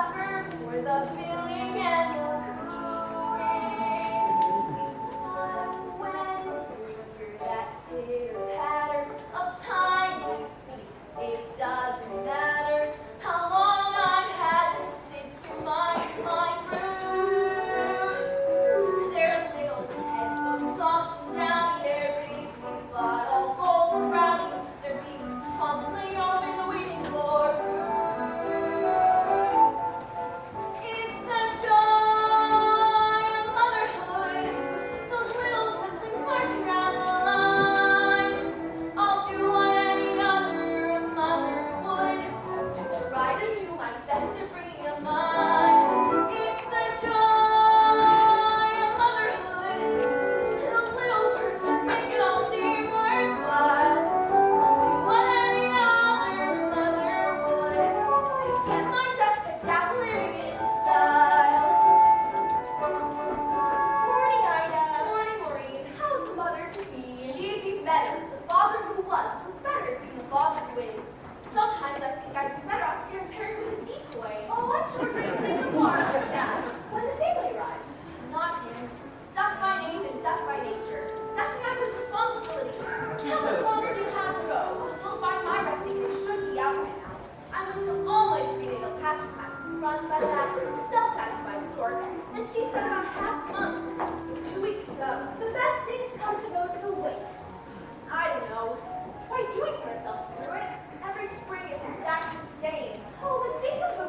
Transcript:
suffer for the feeling and the doing. When you're that pitter patter of tiny feet, it doesn't matter how long I've had to sit through my brood. Their little heads so soft and downy, their big but all gold and browny, their beaks constantly open, waiting for food. It's the joy of motherhood, those little ducklings marching down the line. I'll do what any other mother would, to try to do my best to bring them mine. It's the joy of motherhood, and those little perks that make it all seem worthwhile. I'll do what any other mother would, to get my ducks decked out living in style. Morning, Ida. Morning, Maureen. How's the mother to be? She'd be better. The father who was better than the father who is. Sometimes I think I'd be better off Dear Perry with a decoy. Oh, I'm sure you're thinking more of that when the family arrives. Not him. Duck by name and duck by nature. Ducking out his responsibilities. How much longer do you have to go? Well, by my reckoning, it should be out by now. I went to all my prenatal pageant classes run by that self-satisfied store, and she said about half a month. 2 weeks ago. The best things come to those who wait. I don't know. Why do we put ourselves through it? Every spring it's exactly the same. Oh, but think of the